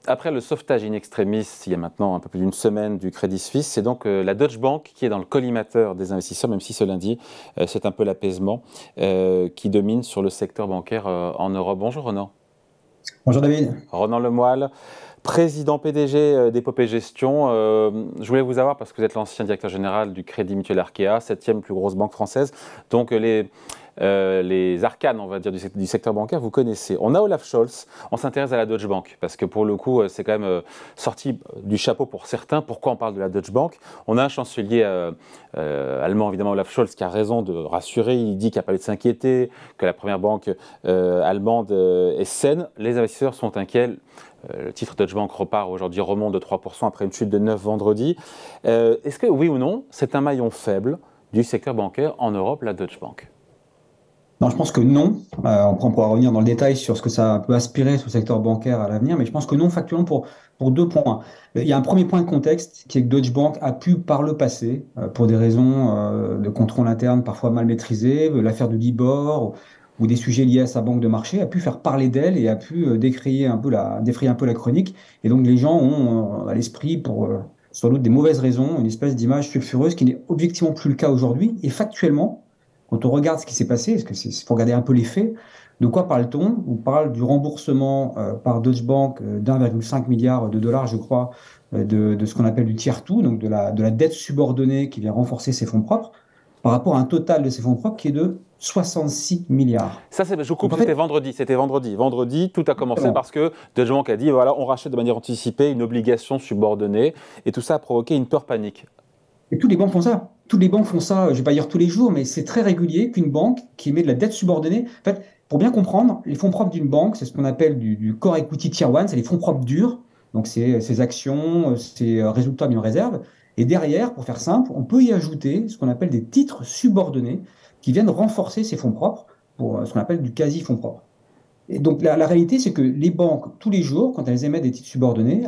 après le sauvetage in extremis, il y a maintenant un peu plus d'une semaine du Crédit Suisse, c'est donc la Deutsche Bank qui est dans le collimateur des investisseurs, même si ce lundi, c'est un peu l'apaisement qui domine sur le secteur bancaire en Europe. Bonjour Ronan. Bonjour David. Ronan Lemoyle, président PDG d'Épopée Gestion. Je voulais vous avoir parce que vous êtes l'ancien directeur général du Crédit Mutuel Arkea, 7e plus grosse banque française. Donc les arcanes, on va dire, du secteur bancaire, vous connaissez. On a Olaf Scholz, on s'intéresse à la Deutsche Bank, parce que pour le coup, c'est quand même sorti du chapeau pour certains. Pourquoi on parle de la Deutsche Bank? On a un chancelier allemand, évidemment, Olaf Scholz, qui a raison de rassurer. Il dit qu'il n'y a pas lieu de s'inquiéter, que la première banque allemande est saine. Les investisseurs sont inquiets. Le titre Deutsche Bank repart aujourd'hui, remonte de 3% après une chute de 9 vendredi. Est-ce que, oui ou non, c'est un maillon faible du secteur bancaire en Europe, la Deutsche Bank? Non, je pense que non. On pourra revenir dans le détail sur ce que ça peut aspirer sur le secteur bancaire à l'avenir, mais je pense que non, factuellement, pour deux points. Il y a un premier point de contexte qui est que Deutsche Bank a pu, par le passé, pour des raisons de contrôle interne parfois mal maîtrisées, l'affaire de Libor ou des sujets liés à sa banque de marché, a pu faire parler d'elle et a pu défrayer un peu la chronique. Et donc les gens ont à l'esprit, pour sans doute des mauvaises raisons, une espèce d'image sulfureuse qui n'est objectivement plus le cas aujourd'hui. Et factuellement, quand on regarde ce qui s'est passé, parce que faut regarder un peu les faits, de quoi parle-t-on? On parle du remboursement par Deutsche Bank d'1,5 milliard de dollars, je crois, de ce qu'on appelle du tier 2, donc de la dette subordonnée qui vient renforcer ses fonds propres, par rapport à un total de ses fonds propres qui est de 66 milliards. Ça, je coupe, Donc en fait, c'était vendredi. Vendredi, tout a commencé parce que Deutsche Bank a dit, voilà, on rachète de manière anticipée une obligation subordonnée, et tout ça a provoqué une peur panique. et toutes les banques font ça. Toutes les banques font ça, je ne vais pas dire tous les jours, mais c'est très régulier qu'une banque qui émet de la dette subordonnée. En fait, pour bien comprendre, les fonds propres d'une banque, c'est ce qu'on appelle du core equity tier 1, c'est les fonds propres durs. Donc, c'est ses actions, ses résultats mis en réserve. Et derrière, pour faire simple, on peut y ajouter ce qu'on appelle des titres subordonnés qui viennent renforcer ces fonds propres pour ce qu'on appelle du quasi-fonds propre. Et donc, la réalité, c'est que les banques, tous les jours, quand elles émettent des titres subordonnés,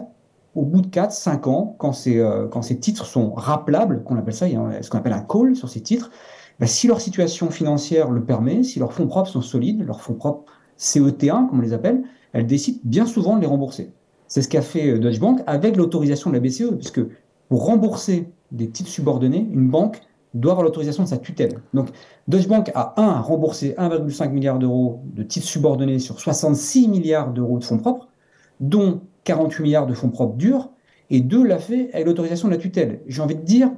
au bout de 4, 5 ans, quand ces titres sont rappelables, qu'on appelle ça, il y a ce qu'on appelle un call sur ces titres, ben, si leur situation financière le permet, si leurs fonds propres sont solides, leurs fonds propres CET1, comme on les appelle, elles décident bien souvent de les rembourser. C'est ce qu'a fait Deutsche Bank avec l'autorisation de la BCE, puisque pour rembourser des titres subordonnés, une banque doit avoir l'autorisation de sa tutelle. Donc, Deutsche Bank a remboursé 1,5 milliard d'euros de titres subordonnés sur 66 milliards d'euros de fonds propres, dont 48 milliards de fonds propres durs, et deux, l'a fait avec l'autorisation de la tutelle. J'ai envie de dire,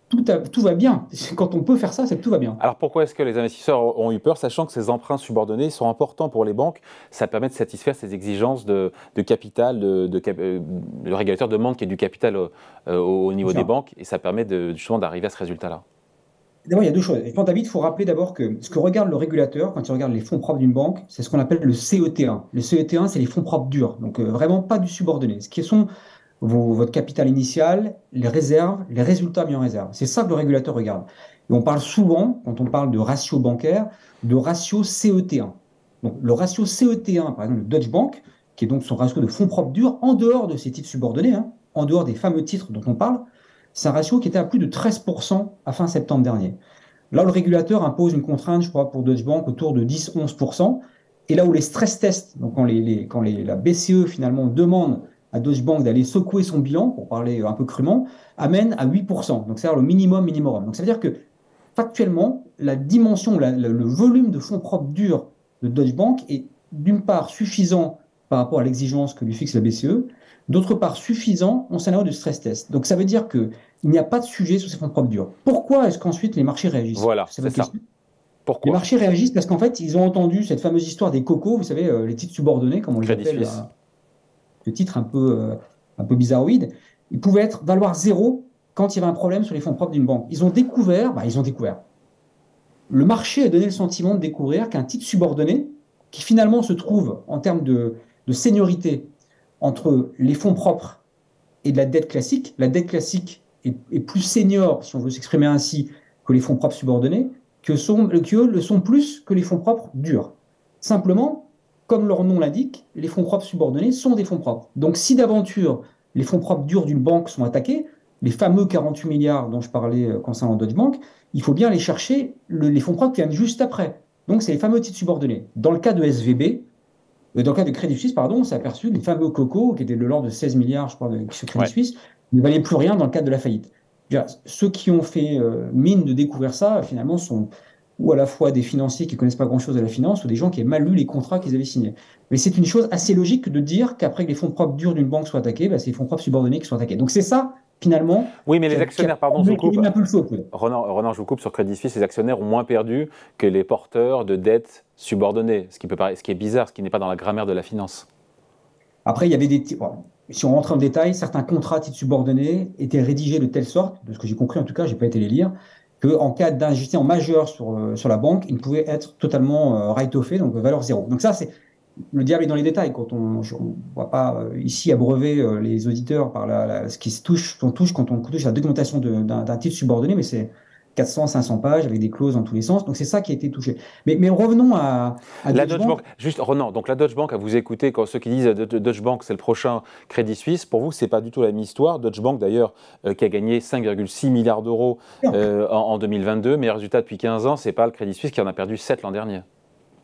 tout va bien. Quand on peut faire ça, c'est que tout va bien. Alors pourquoi est-ce que les investisseurs ont eu peur, sachant que ces emprunts subordonnés sont importants pour les banques? Ça permet de satisfaire ces exigences de capital, le régulateur demande qu'il y ait du capital au niveau des banques, et ça permet justement d'arriver à ce résultat-là. D'abord, il y a deux choses. Et David, il faut rappeler d'abord que ce que regarde le régulateur quand il regarde les fonds propres d'une banque, c'est ce qu'on appelle le CET1. Le CET1, c'est les fonds propres durs, donc vraiment pas du subordonné. Ce qui sont votre capital initial, les réserves, les résultats mis en réserve. C'est ça que le régulateur regarde. Et on parle souvent, quand on parle de ratio bancaire, de ratio CET1. Donc le ratio CET1, par exemple, de Deutsche Bank, qui est donc son ratio de fonds propres durs, en dehors de ces titres subordonnés, hein, en dehors des fameux titres dont on parle, c'est un ratio qui était à plus de 13% à fin septembre dernier. Là, le régulateur impose une contrainte, je crois, pour Deutsche Bank autour de 10-11%. Et là où les stress tests, donc quand la BCE finalement demande à Deutsche Bank d'aller secouer son bilan, pour parler un peu crûment, amène à 8%. Donc c'est-à-dire le minimum. Donc ça veut dire que factuellement, la dimension, le volume de fonds propres durs de Deutsche Bank est d'une part suffisant par rapport à l'exigence que lui fixe la BCE, d'autre part suffisant en scénario de stress test. Donc ça veut dire qu'il n'y a pas de sujet sur ces fonds propres durs. Pourquoi est-ce qu'ensuite les marchés réagissent? Voilà, c'est ça. Les Pourquoi? marchés réagissent parce qu'en fait, ils ont entendu cette fameuse histoire des cocos, vous savez, les titres subordonnés, comme on les Crédit appelle, Suisse. ce titre un peu bizarroïde. Ils pouvaient valoir zéro quand il y avait un problème sur les fonds propres d'une banque. Ils ont découvert. Le marché a donné le sentiment de découvrir qu'un titre subordonné, qui finalement se trouve en termes de seniorité entre les fonds propres et de la dette classique est plus senior, si on veut s'exprimer ainsi, que les fonds propres subordonnés, que eux le sont plus que les fonds propres durs. Simplement, comme leur nom l'indique, les fonds propres subordonnés sont des fonds propres. Donc si d'aventure les fonds propres durs d'une banque sont attaqués, les fameux 48 milliards dont je parlais concernant Deutsche Bank, il faut bien aller chercher les fonds propres qui viennent juste après. Donc c'est les fameux titres subordonnés. Dans le cas de SVB, Dans le cas de Crédit Suisse, pardon, on s'est aperçu que les fameux cocos, qui étaient de l'ordre de 16 milliards, je crois, sur Crédit Ouais. Suisse, ne valaient plus rien dans le cadre de la faillite. Je veux dire, ceux qui ont fait mine de découvrir ça, finalement, sont ou à la fois des financiers qui ne connaissent pas grand-chose de la finance, ou des gens qui avaient mal lu les contrats qu'ils avaient signés. Mais c'est une chose assez logique de dire qu'après que les fonds propres durs d'une banque soient attaqués, bah, c'est les fonds propres subordonnés qui sont attaqués. Donc c'est ça, finalement, Oui, mais qui les a actionnaires, pardon, je vous coupe. équilibré un peu le flot. Ronan, je vous coupe sur Crédit Suisse, les actionnaires ont moins perdu que les porteurs de dettes subordonnées, ce qui est bizarre, ce qui n'est pas dans la grammaire de la finance. Après, il y avait bon, si on rentre en détail, certains contrats à titre subordonné étaient rédigés de telle sorte, de ce que j'ai compris en tout cas, je n'ai pas été les lire, qu'en cas d'injustice majeure sur la banque, ils pouvaient être totalement write-offés, donc valeur zéro. Donc ça, c'est le diable est dans les détails. Quand on ne va pas ici abreuver les auditeurs par ce qui se touche, on touche quand on touche à la documentation d'un titre subordonné, mais c'est 400, 500 pages avec des clauses dans tous les sens. Donc c'est ça qui a été touché. Mais revenons à La Deutsche Deutsche Bank. Bank, juste Ronan, donc la Deutsche Bank, à vous écouter, quand ceux qui disent Deutsche Bank c'est le prochain Crédit Suisse, pour vous c'est pas du tout la même histoire. Deutsche Bank d'ailleurs qui a gagné 5,6 milliards d'euros en 2022, meilleur résultat depuis 15 ans, c'est pas le Crédit Suisse qui en a perdu 7 l'an dernier.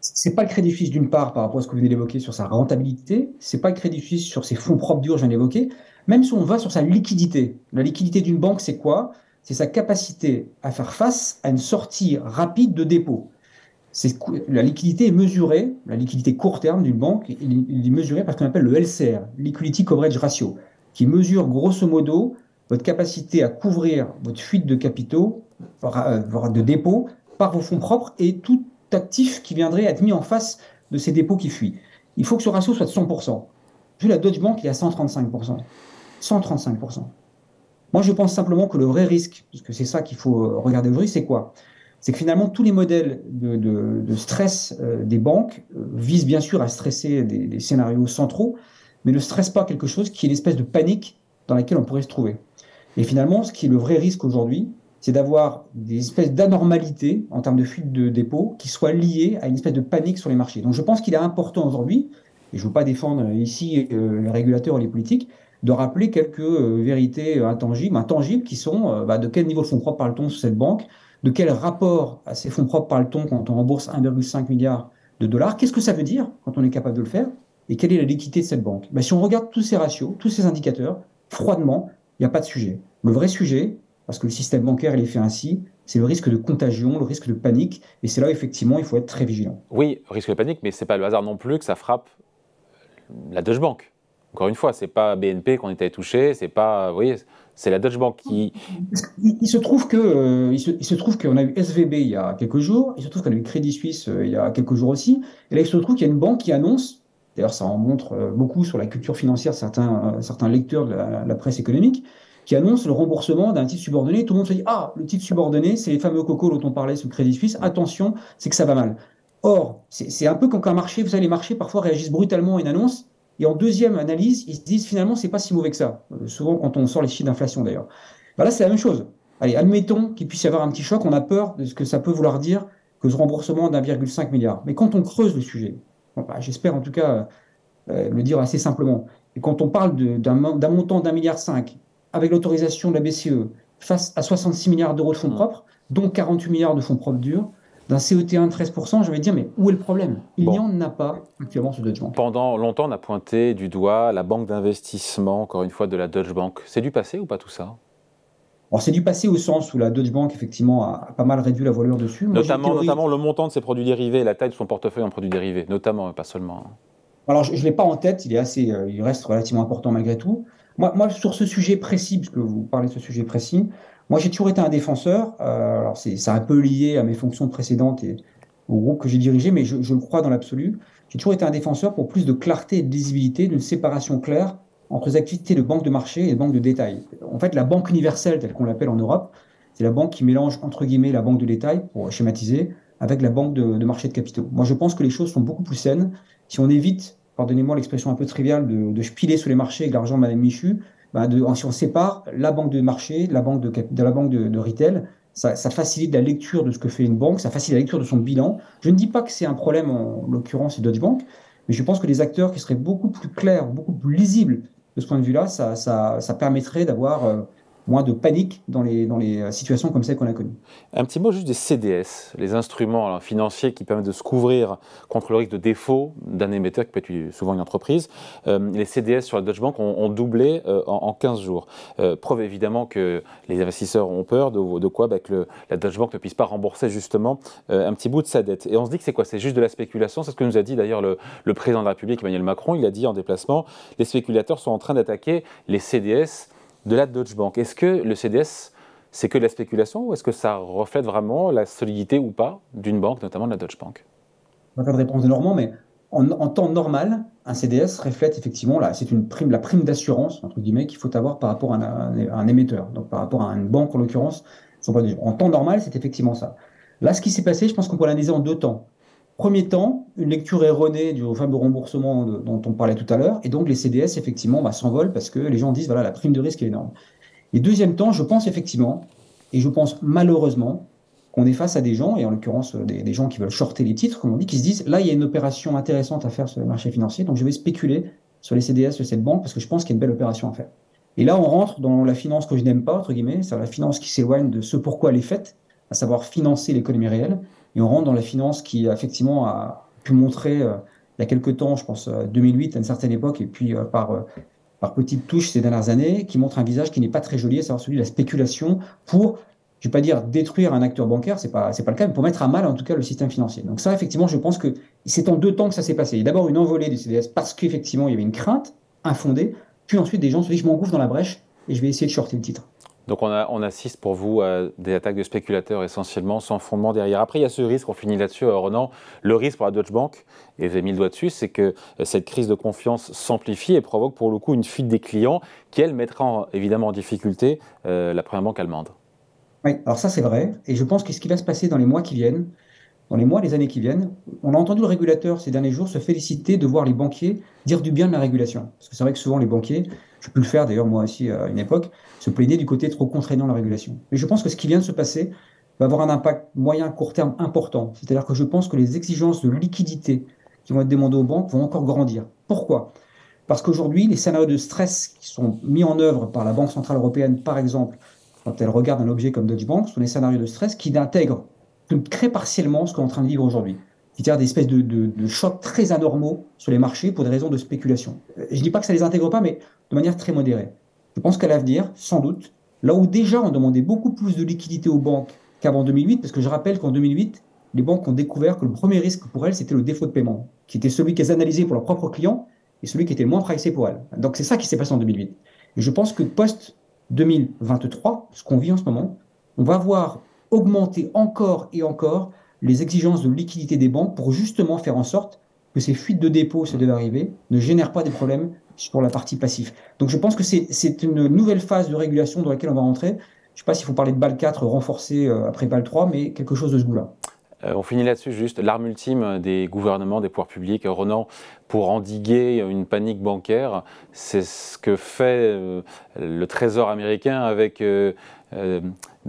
C'est pas le Crédit Suisse d'une part par rapport à ce que vous venez d'évoquer sur sa rentabilité, c'est pas le Crédit Suisse sur ses fonds propres durs, je viens d'évoquer, même si on va sur sa liquidité. La liquidité d'une banque, c'est quoi? C'est sa capacité à faire face à une sortie rapide de dépôt. La liquidité est mesurée, la liquidité court terme d'une banque, il est mesuré par ce qu'on appelle le LCR, Liquidity Coverage Ratio, qui mesure grosso modo votre capacité à couvrir votre fuite de capitaux, voire de dépôts, par vos fonds propres et tout actif qui viendrait être mis en face de ces dépôts qui fuient. Il faut que ce ratio soit de 100%. Vu la Deutsche Bank, il est à 135%. 135%. Moi, je pense simplement que le vrai risque, parce que c'est ça qu'il faut regarder aujourd'hui, c'est quoi? C'est que finalement, tous les modèles de stress des banques visent bien sûr à stresser des scénarios centraux, mais ne stressent pas quelque chose qui est une espèce de panique dans laquelle on pourrait se trouver. Et finalement, ce qui est le vrai risque aujourd'hui, c'est d'avoir des espèces d'anomalités en termes de fuite de dépôts qui soient liées à une espèce de panique sur les marchés. Donc je pense qu'il est important aujourd'hui, et je ne veux pas défendre ici les régulateurs ou les politiques, de rappeler quelques vérités intangibles qui sont de quel niveau de fonds propres parle-t-on sur cette banque, de quel rapport à ces fonds propres parle-t-on quand on rembourse 1,5 milliard de dollars, qu'est-ce que ça veut dire quand on est capable de le faire, et quelle est la liquidité de cette banque. Si on regarde tous ces ratios, tous ces indicateurs, froidement, il n'y a pas de sujet. Le vrai sujet, parce que le système bancaire il est fait ainsi, c'est le risque de contagion, le risque de panique, et c'est là où effectivement il faut être très vigilant. Oui, risque de panique, mais c'est pas le hasard non plus que ça frappe la Deutsche Bank. Encore une fois, c'est pas BNP qu'on était touché, c'est pas, vous voyez, c'est la Deutsche Bank qui. Il se trouve que, il se trouve qu'on a eu SVB il y a quelques jours, il se trouve qu'on a eu Crédit Suisse il y a quelques jours aussi, et là il se trouve qu'il y a une banque qui annonce, d'ailleurs ça en montre beaucoup sur la culture financière certains lecteurs de la presse économique, qui annonce le remboursement d'un titre subordonné. Tout le monde se dit, ah, le titre subordonné, c'est les fameux cocos dont on parlait sur le Crédit Suisse, attention, c'est que ça va mal. Or, c'est un peu comme un marché, vous savez, les marchés parfois réagissent brutalement à une annonce, et en deuxième analyse, ils se disent finalement, c'est pas si mauvais que ça. Souvent, quand on sort les chiffres d'inflation d'ailleurs. Là, c'est la même chose. Allez, admettons qu'il puisse y avoir un petit choc, on a peur de ce que ça peut vouloir dire que ce remboursement d'1,5 milliard. Mais quand on creuse le sujet, j'espère en tout cas le dire assez simplement, et quand on parle d'un montant d'1,5 milliard avec l'autorisation de la BCE face à 66 milliards d'euros de fonds propres, dont 48 milliards de fonds propres durs, d'un CET1 de 13%, je vais dire, mais où est le problème? Il n'y en a pas actuellement sur Deutsche Bank. Pendant longtemps, on a pointé du doigt la banque d'investissement, encore une fois, de la Deutsche Bank. C'est du passé ou pas tout ça? Alors, c'est du passé au sens où la Deutsche Bank, effectivement, a pas mal réduit la voilure dessus. Notamment le montant de ses produits dérivés, la taille de son portefeuille en produits dérivés, notamment, pas seulement. Alors, je ne l'ai pas en tête, il reste relativement important malgré tout. Moi, sur ce sujet précis, puisque vous parlez de ce sujet précis, moi, j'ai toujours été un défenseur. Alors, c'est un peu lié à mes fonctions précédentes et au groupe que j'ai dirigé, mais je le crois dans l'absolu. J'ai toujours été un défenseur pour plus de clarté et de lisibilité, d'une séparation claire entre les activités de banque de marché et de banque de détail. En fait, la banque universelle, telle qu'on l'appelle en Europe, c'est la banque qui mélange, entre guillemets, la banque de détail, pour schématiser, avec la banque de marché de capitaux. Moi, je pense que les choses sont beaucoup plus saines si on évite, pardonnez-moi l'expression un peu triviale, de piler sur les marchés avec l'argent de Madame Michu, si on sépare la banque de marché de la banque de retail, ça facilite la lecture de ce que fait une banque, ça facilite la lecture de son bilan. Je ne dis pas que c'est un problème, en l'occurrence, c'est Deutsche Bank, mais je pense que les acteurs qui seraient beaucoup plus clairs, beaucoup plus lisibles de ce point de vue-là, ça permettrait d'avoir moins de panique dans les situations comme celles qu'on a connues. Un petit mot juste des CDS, les instruments alors, financiers qui permettent de se couvrir contre le risque de défaut d'un émetteur qui peut être souvent une entreprise. Les CDS sur la Deutsche Bank ont doublé en 15 jours. Preuve évidemment que les investisseurs ont peur de quoi que la Deutsche Bank ne puisse pas rembourser justement un petit bout de sa dette. Et on se dit que c'est quoi? C'est juste de la spéculation. C'est ce que nous a dit d'ailleurs le président de la République, Emmanuel Macron. Il a dit en déplacement, les spéculateurs sont en train d'attaquer les CDS de la Deutsche Bank. Est-ce que le CDS, c'est que de la spéculation ou est-ce que ça reflète vraiment la solidité ou pas d'une banque, notamment de la Deutsche Bank? Pas de réponse de Normand, mais en temps normal, un CDS reflète effectivement, là, c'est une prime, la prime d'assurance, entre guillemets, qu'il faut avoir par rapport à un émetteur, donc par rapport à une banque en l'occurrence. En temps normal, c'est effectivement ça. Là, ce qui s'est passé, je pense qu'on peut l'analyser en deux temps. Premier temps, une lecture erronée du fameux remboursement dont on parlait tout à l'heure, et donc les CDS, effectivement, s'envolent parce que les gens disent, voilà, la prime de risque est énorme. Et deuxième temps, je pense effectivement, et je pense malheureusement, qu'on est face à des gens, et en l'occurrence des gens qui veulent shorter les titres, comme on dit, qui se disent, là, il y a une opération intéressante à faire sur le marché financier, donc je vais spéculer sur les CDS de cette banque parce que je pense qu'il y a une belle opération à faire. Et là, on rentre dans la finance que je n'aime pas, entre guillemets, c'est la finance qui s'éloigne de ce pourquoi elle est faite, à savoir financer l'économie réelle, et on rentre dans la finance qui, effectivement, a pu montrer, il y a quelques temps, je pense, 2008, à une certaine époque, et puis par petites touches ces dernières années, qui montre un visage qui n'est pas très joli, à savoir celui de la spéculation pour, je ne vais pas dire détruire un acteur bancaire, c'est pas le cas, mais pour mettre à mal en tout cas le système financier. Donc ça, effectivement, je pense que c'est en deux temps que ça s'est passé. Il y a d'abord une envolée du CDS parce qu'effectivement, il y avait une crainte infondée, puis ensuite des gens se disent, je m'engouffre dans la brèche et je vais essayer de shorter le titre. Donc on assiste pour vous à des attaques de spéculateurs essentiellement, sans fondement derrière. Après, il y a ce risque, on finit là-dessus, Ronan, le risque pour la Deutsche Bank, et vous avez mis le doigt dessus, c'est que cette crise de confiance s'amplifie et provoque pour le coup une fuite des clients qui, elle, mettra évidemment en difficulté la première banque allemande. Oui, alors ça c'est vrai, et je pense que ce qui va se passer dans les mois qui viennent, dans les mois, les années qui viennent, on a entendu le régulateur ces derniers jours se féliciter de voir les banquiers dire du bien de la régulation. Parce que c'est vrai que souvent les banquiers, je peux le faire d'ailleurs moi aussi à une époque, se plaignaient du côté trop contraignant de la régulation. Mais je pense que ce qui vient de se passer va avoir un impact moyen, court terme important. C'est-à-dire que je pense que les exigences de liquidité qui vont être demandées aux banques vont encore grandir. Pourquoi? Parce qu'aujourd'hui, les scénarios de stress qui sont mis en œuvre par la Banque Centrale Européenne, par exemple, quand elle regarde un objet comme Deutsche Bank, sont des scénarios de stress qui intègrent très partiellement ce qu'on est en train de vivre aujourd'hui. C'est-à-dire des espèces de chocs très anormaux sur les marchés pour des raisons de spéculation. Je ne dis pas que ça ne les intègre pas, mais de manière très modérée. Je pense qu'à l'avenir, sans doute, là où déjà on demandait beaucoup plus de liquidité aux banques qu'avant 2008, parce que je rappelle qu'en 2008, les banques ont découvert que le premier risque pour elles, c'était le défaut de paiement, qui était celui qu'elles analysaient pour leurs propres clients et celui qui était le moins pricé pour elles. Donc c'est ça qui s'est passé en 2008. Et je pense que post-2023, ce qu'on vit en ce moment, on va voir augmenter encore et encore les exigences de liquidité des banques pour justement faire en sorte que ces fuites de dépôts, si elles devaient arriver, ne génèrent pas des problèmes sur la partie passive. Donc je pense que c'est une nouvelle phase de régulation dans laquelle on va rentrer. Je ne sais pas s'il faut parler de BAL 4 renforcé après BAL 3, mais quelque chose de ce goût-là. On finit là-dessus juste, l'arme ultime des gouvernements, des pouvoirs publics, Ronan, pour endiguer une panique bancaire, c'est ce que fait le Trésor américain avec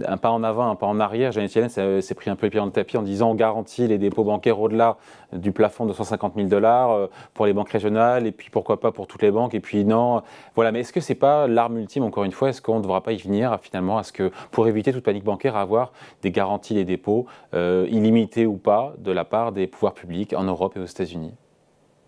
un pas en avant, un pas en arrière. Janet Yellen s'est pris un peu les pieds dans le tapis en disant on garantit les dépôts bancaires au-delà du plafond de 150 000 $ pour les banques régionales et puis pourquoi pas pour toutes les banques et puis non. Voilà, mais est-ce que c'est pas l'arme ultime encore une fois? Est-ce qu'on ne devra pas y venir finalement à ce que pour éviter toute panique bancaire, avoir des garanties des dépôts illimitées ou pas de la part des pouvoirs publics en Europe et aux États-Unis?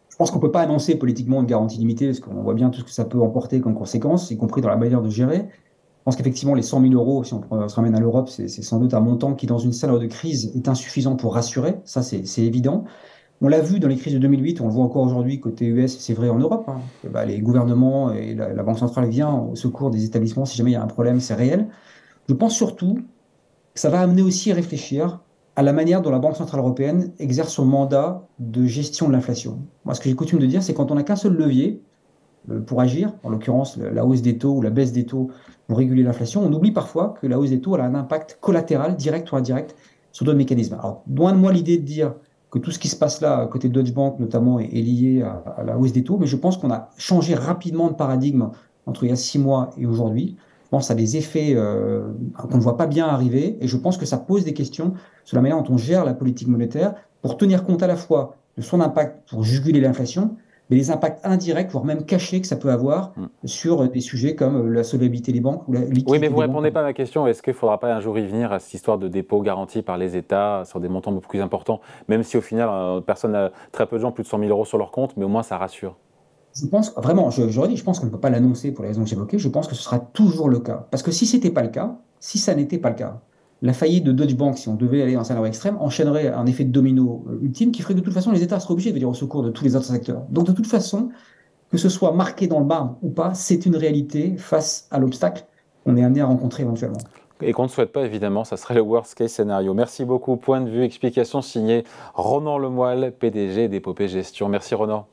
Je pense qu'on ne peut pas annoncer politiquement une garantie limitée, parce qu'on voit bien tout ce que ça peut emporter comme conséquence, y compris dans la manière de gérer. Je pense qu'effectivement, les 100 000 euros, si on se ramène à l'Europe, c'est sans doute un montant qui, dans une scénario de crise, est insuffisant pour rassurer. Ça, c'est évident. On l'a vu dans les crises de 2008, on le voit encore aujourd'hui côté US, et c'est vrai en Europe. Les gouvernements et la Banque centrale viennent au secours des établissements si jamais il y a un problème, c'est réel. Je pense surtout que ça va amener aussi à réfléchir à la manière dont la Banque centrale européenne exerce son mandat de gestion de l'inflation. Moi, ce que j'ai coutume de dire, c'est quand on n'a qu'un seul levier pour agir, en l'occurrence la hausse des taux ou la baisse des taux pour réguler l'inflation, on oublie parfois que la hausse des taux a un impact collatéral, direct ou indirect, sur d'autres mécanismes. Alors, loin de moi l'idée de dire que tout ce qui se passe là, à côté de Deutsche Bank notamment, est lié à la hausse des taux, mais je pense qu'on a changé rapidement de paradigme entre il y a 6 mois et aujourd'hui. Je pense à des effets qu'on ne voit pas bien arriver, et je pense que ça pose des questions sur la manière dont on gère la politique monétaire pour tenir compte à la fois de son impact pour juguler l'inflation, mais les impacts indirects, voire même cachés que ça peut avoir Mm. sur des sujets comme la solvabilité des banques ou la Oui, mais liquidité vous ne des banques. répondez pas à ma question. Est-ce qu'il ne faudra pas un jour y venir à cette histoire de dépôt garanti par les États sur des montants beaucoup plus importants, même si au final, très peu de gens ont plus de 100 000 euros sur leur compte, mais au moins ça rassure. Je pense, vraiment, j'aurais dit, je pense qu'on ne peut pas l'annoncer pour les raisons que j'évoquais, je pense que ce sera toujours le cas. Parce que si c'était pas le cas, si ça n'était pas le cas, la faillite de Deutsche Bank, si on devait aller dans un scénario extrême, enchaînerait un effet de domino ultime qui ferait que de toute façon les États seraient obligés de venir au secours de tous les autres secteurs. Donc de toute façon, que ce soit marqué dans le marbre ou pas, c'est une réalité face à l'obstacle qu'on est amené à rencontrer éventuellement. Et qu'on ne souhaite pas, évidemment, ça serait le worst case scénario. Merci beaucoup. Point de vue, explication signée Ronan Lemoyle, PDG d'Épopée Gestion. Merci Ronan.